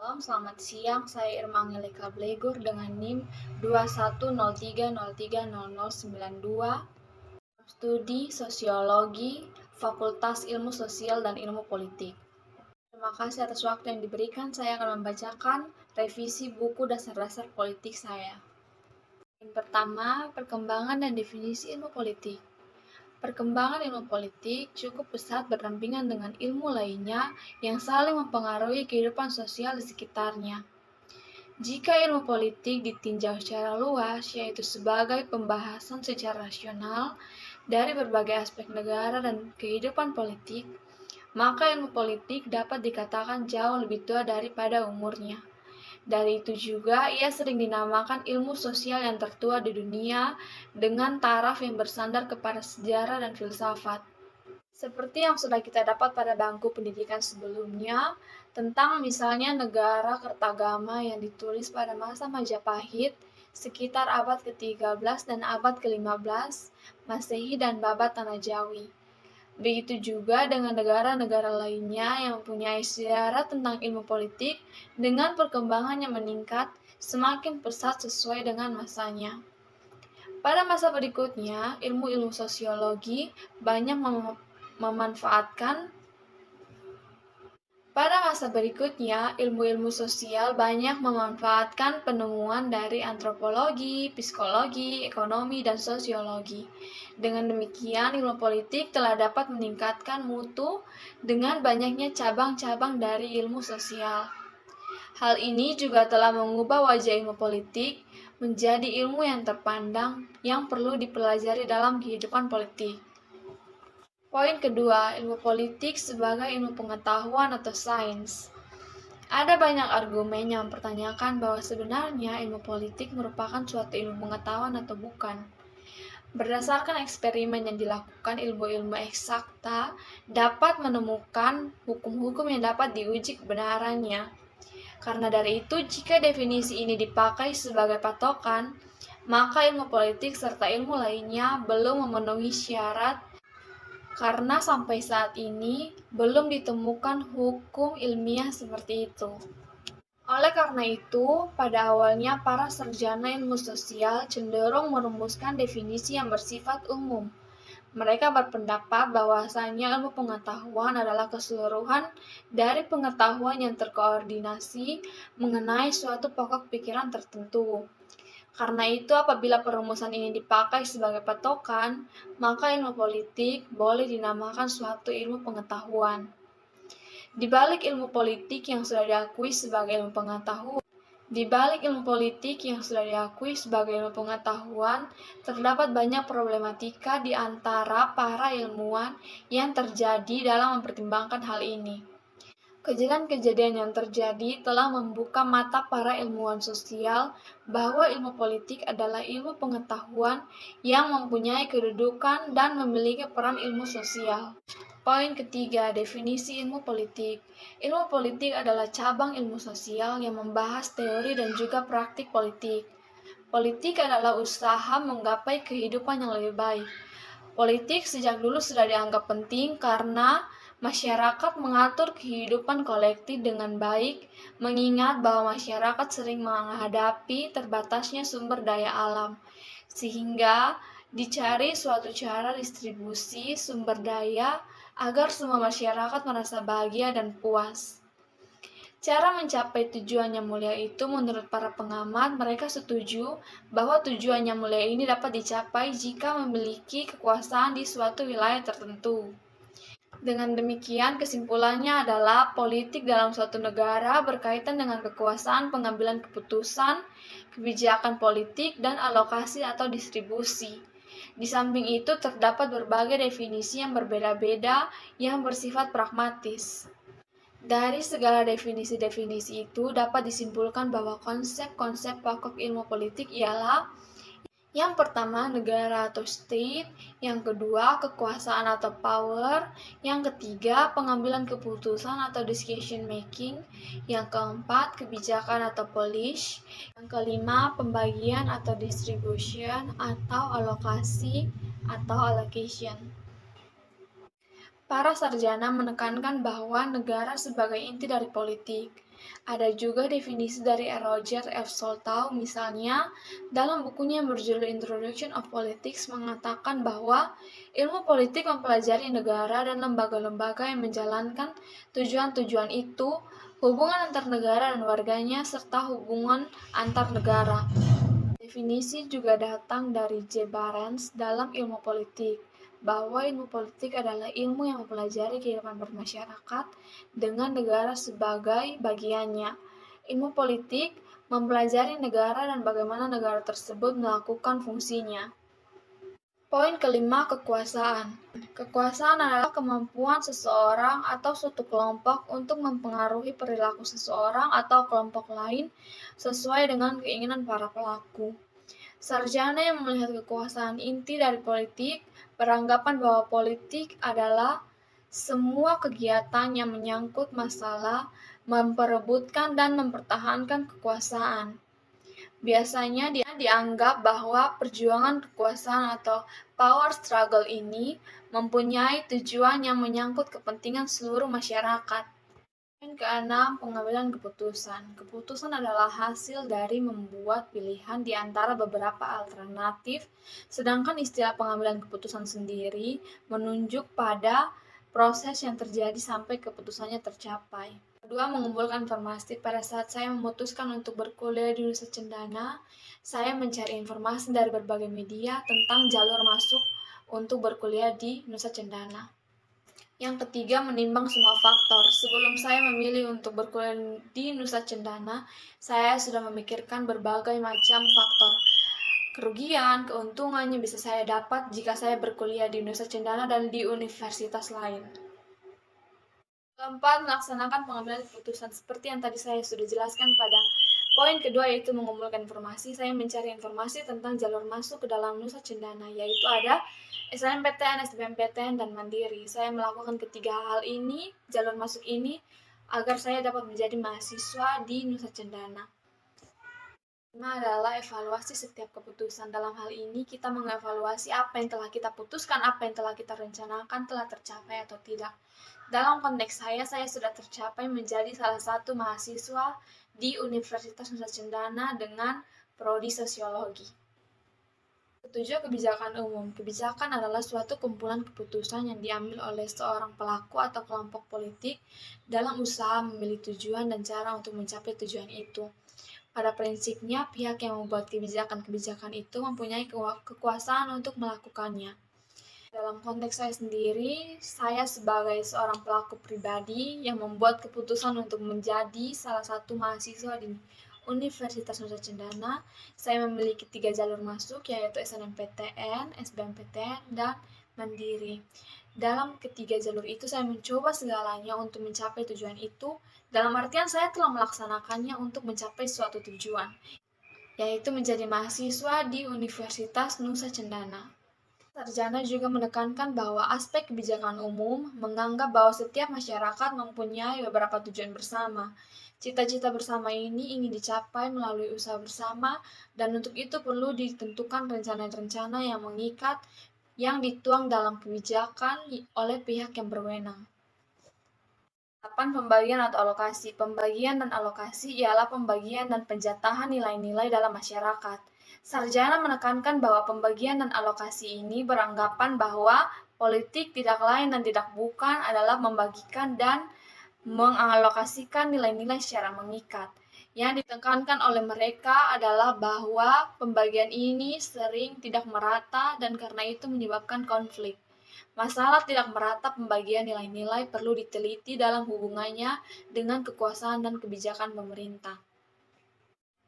Malam, selamat siang. Saya Irma Angelika Blegur dengan NIM 2103030092, Studi Sosiologi, Fakultas Ilmu Sosial dan Ilmu Politik. Terima kasih atas waktu yang diberikan. Saya akan membacakan revisi buku dasar-dasar politik saya. Yang pertama, perkembangan dan definisi ilmu politik. Perkembangan ilmu politik cukup pesat berdampingan dengan ilmu lainnya yang saling mempengaruhi kehidupan sosial di sekitarnya. Jika ilmu politik ditinjau secara luas, yaitu sebagai pembahasan secara rasional dari berbagai aspek negara dan kehidupan politik, maka ilmu politik dapat dikatakan jauh lebih tua daripada umurnya. Dari itu juga, ia sering dinamakan ilmu sosial yang tertua di dunia dengan taraf yang bersandar kepada sejarah dan filsafat. Seperti yang sudah kita dapat pada bangku pendidikan sebelumnya, tentang misalnya negara Kertagama yang ditulis pada masa Majapahit sekitar abad ke-13 dan abad ke-15 Masehi dan Babat Tanah Jawi. Begitu juga dengan negara-negara lainnya yang mempunyai sejarah tentang ilmu politik dengan perkembangan yang meningkat semakin pesat sesuai dengan masanya. Pada masa berikutnya, ilmu-ilmu sosiologi banyak memanfaatkan ilmu-ilmu sosial banyak memanfaatkan penemuan dari antropologi, psikologi, ekonomi, dan sosiologi. Dengan demikian, ilmu politik telah dapat meningkatkan mutu dengan banyaknya cabang-cabang dari ilmu sosial. Hal ini juga telah mengubah wajah ilmu politik menjadi ilmu yang terpandang yang perlu dipelajari dalam kehidupan politik. Poin kedua, ilmu politik sebagai ilmu pengetahuan atau sains. Ada banyak argumen yang mempertanyakan bahwa sebenarnya ilmu politik merupakan suatu ilmu pengetahuan atau bukan. Berdasarkan eksperimen yang dilakukan, ilmu-ilmu eksakta dapat menemukan hukum-hukum yang dapat diuji kebenarannya. Karena dari itu, jika definisi ini dipakai sebagai patokan, maka ilmu politik serta ilmu lainnya belum memenuhi syarat karena sampai saat ini belum ditemukan hukum ilmiah seperti itu. Oleh karena itu, pada awalnya para sarjana ilmu sosial cenderung merumuskan definisi yang bersifat umum. Mereka berpendapat bahwasanya ilmu pengetahuan adalah keseluruhan dari pengetahuan yang terkoordinasi mengenai suatu pokok pikiran tertentu. Karena itu, apabila perumusan ini dipakai sebagai patokan, maka ilmu politik boleh dinamakan suatu ilmu pengetahuan. Di balik ilmu politik yang sudah diakui sebagai ilmu pengetahuan, terdapat banyak problematika di antara para ilmuwan yang terjadi dalam mempertimbangkan hal ini. Kejadian-kejadian yang terjadi telah membuka mata para ilmuwan sosial bahwa ilmu politik adalah ilmu pengetahuan yang mempunyai kedudukan dan memiliki peran ilmu sosial. Poin ketiga, definisi ilmu politik. Ilmu politik adalah cabang ilmu sosial yang membahas teori dan juga praktik politik. Politik adalah usaha menggapai kehidupan yang lebih baik. Politik sejak dulu sudah dianggap penting karena masyarakat mengatur kehidupan kolektif dengan baik, mengingat bahwa masyarakat sering menghadapi terbatasnya sumber daya alam, sehingga dicari suatu cara distribusi sumber daya agar semua masyarakat merasa bahagia dan puas. Cara mencapai tujuan yang mulia itu, menurut para pengamat, mereka setuju bahwa tujuan yang mulia ini dapat dicapai jika memiliki kekuasaan di suatu wilayah tertentu. Dengan demikian, kesimpulannya adalah politik dalam suatu negara berkaitan dengan kekuasaan pengambilan keputusan, kebijakan politik, dan alokasi atau distribusi. Di samping itu, terdapat berbagai definisi yang berbeda-beda yang bersifat pragmatis. Dari segala definisi-definisi itu dapat disimpulkan bahwa konsep-konsep pokok ilmu politik ialah: yang pertama, negara atau state. Yang kedua, kekuasaan atau power. Yang ketiga, pengambilan keputusan atau decision making. Yang keempat, kebijakan atau policy. Yang kelima, pembagian atau distribution atau alokasi atau allocation. Para sarjana menekankan bahwa negara sebagai inti dari politik. Ada juga definisi dari Roger F. Soltau, misalnya dalam bukunya yang berjudul Introduction of Politics mengatakan bahwa ilmu politik mempelajari negara dan lembaga-lembaga yang menjalankan tujuan-tujuan itu, hubungan antar negara dan warganya, serta hubungan antar negara. Definisi juga datang dari J. Barents dalam ilmu politik, bahwa ilmu politik adalah ilmu yang mempelajari kehidupan bermasyarakat dengan negara sebagai bagiannya. Ilmu politik mempelajari negara dan bagaimana negara tersebut melakukan fungsinya. Poin kelima, kekuasaan. Kekuasaan adalah kemampuan seseorang atau suatu kelompok untuk mempengaruhi perilaku seseorang atau kelompok lain sesuai dengan keinginan para pelaku. Sarjana yang melihat kekuasaan inti dari politik beranggapan bahwa politik adalah semua kegiatan yang menyangkut masalah memperebutkan dan mempertahankan kekuasaan. Biasanya dia dianggap bahwa perjuangan kekuasaan atau power struggle ini mempunyai tujuan yang menyangkut kepentingan seluruh masyarakat. Poin keenam, pengambilan keputusan. Keputusan adalah hasil dari membuat pilihan di antara beberapa alternatif, sedangkan istilah pengambilan keputusan sendiri menunjuk pada proses yang terjadi sampai keputusannya tercapai. Kedua, mengumpulkan informasi. Pada saat saya memutuskan untuk berkuliah di Nusa Cendana, saya mencari informasi dari berbagai media tentang jalur masuk untuk berkuliah di Nusa Cendana. Yang ketiga, menimbang semua faktor. Sebelum saya memilih untuk berkuliah di Nusa Cendana, saya sudah memikirkan berbagai macam faktor. Kerugian, keuntungan yang bisa saya dapat jika saya berkuliah di Nusa Cendana dan di universitas lain. Keempat, melaksanakan pengambilan keputusan seperti yang tadi saya sudah jelaskan pada poin kedua, yaitu mengumpulkan informasi. Saya mencari informasi tentang jalur masuk ke dalam Nusa Cendana, yaitu ada SNMPTN, SBMPTN, dan Mandiri. Saya melakukan ketiga hal ini, jalur masuk ini, agar saya dapat menjadi mahasiswa di Nusa Cendana. Pertama adalah evaluasi setiap keputusan. Dalam hal ini, kita mengevaluasi apa yang telah kita putuskan, apa yang telah kita rencanakan, telah tercapai atau tidak. Dalam konteks saya sudah tercapai menjadi salah satu mahasiswa di Universitas Nusa Cendana dengan prodi sosiologi. Ketujuh, kebijakan umum. Kebijakan adalah suatu kumpulan keputusan yang diambil oleh seorang pelaku atau kelompok politik dalam usaha memilih tujuan dan cara untuk mencapai tujuan itu. Pada prinsipnya, pihak yang membuat kebijakan-kebijakan itu mempunyai kekuasaan untuk melakukannya. Dalam konteks saya sendiri, saya sebagai seorang pelaku pribadi yang membuat keputusan untuk menjadi salah satu mahasiswa di Universitas Nusa Cendana. Saya memiliki 3 jalur masuk, yaitu SNMPTN, SBMPTN, dan Mandiri. Dalam ketiga jalur itu, saya mencoba segalanya untuk mencapai tujuan itu. Dalam artian, saya telah melaksanakannya untuk mencapai suatu tujuan, yaitu menjadi mahasiswa di Universitas Nusa Cendana. Sarjana juga menekankan bahwa aspek kebijakan umum menganggap bahwa setiap masyarakat mempunyai beberapa tujuan bersama. Cita-cita bersama ini ingin dicapai melalui usaha bersama, dan untuk itu perlu ditentukan rencana-rencana yang mengikat yang dituang dalam kebijakan oleh pihak yang berwenang. 8. Pembagian atau alokasi. Pembagian dan alokasi ialah pembagian dan penjatahan nilai-nilai dalam masyarakat. Sarjana menekankan bahwa pembagian dan alokasi ini beranggapan bahwa politik tidak lain dan tidak bukan adalah membagikan dan mengalokasikan nilai-nilai secara mengikat. Yang ditekankan oleh mereka adalah bahwa pembagian ini sering tidak merata dan karena itu menyebabkan konflik. Masalah tidak merata pembagian nilai-nilai perlu diteliti dalam hubungannya dengan kekuasaan dan kebijakan pemerintah.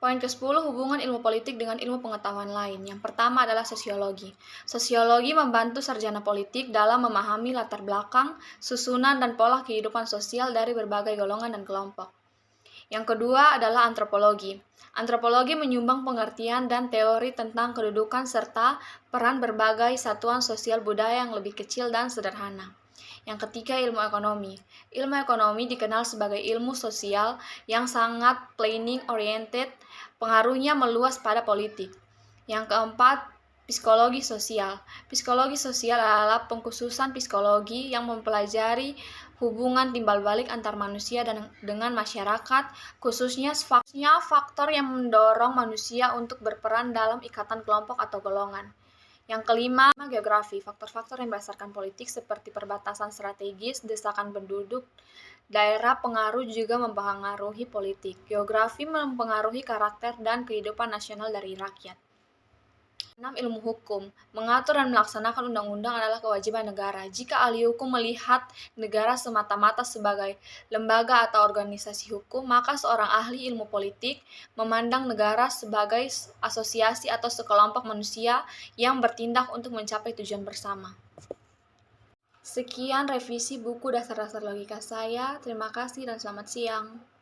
Poin ke-10, hubungan ilmu politik dengan ilmu pengetahuan lain. Yang pertama adalah sosiologi. Sosiologi membantu sarjana politik dalam memahami latar belakang, susunan, dan pola kehidupan sosial dari berbagai golongan dan kelompok. Yang kedua adalah antropologi. Antropologi menyumbang pengertian dan teori tentang kedudukan serta peran berbagai satuan sosial budaya yang lebih kecil dan sederhana. Yang ketiga, ilmu ekonomi. Ilmu ekonomi dikenal sebagai ilmu sosial yang sangat planning oriented, pengaruhnya meluas pada politik. Yang keempat, psikologi sosial. Psikologi sosial adalah pengkhususan psikologi yang mempelajari hubungan timbal balik antar manusia dan dengan masyarakat, khususnya faktor yang mendorong manusia untuk berperan dalam ikatan kelompok atau golongan. Yang kelima, geografi. Faktor-faktor yang berdasarkan politik seperti perbatasan strategis, desakan penduduk, daerah pengaruh juga mempengaruhi politik. Geografi mempengaruhi karakter dan kehidupan nasional dari rakyat. 6. Ilmu hukum. Mengatur dan melaksanakan undang-undang adalah kewajiban negara. Jika ahli hukum melihat negara semata-mata sebagai lembaga atau organisasi hukum, maka seorang ahli ilmu politik memandang negara sebagai asosiasi atau sekelompok manusia yang bertindak untuk mencapai tujuan bersama. Sekian revisi buku Dasar-Dasar Logika saya. Terima kasih dan selamat siang.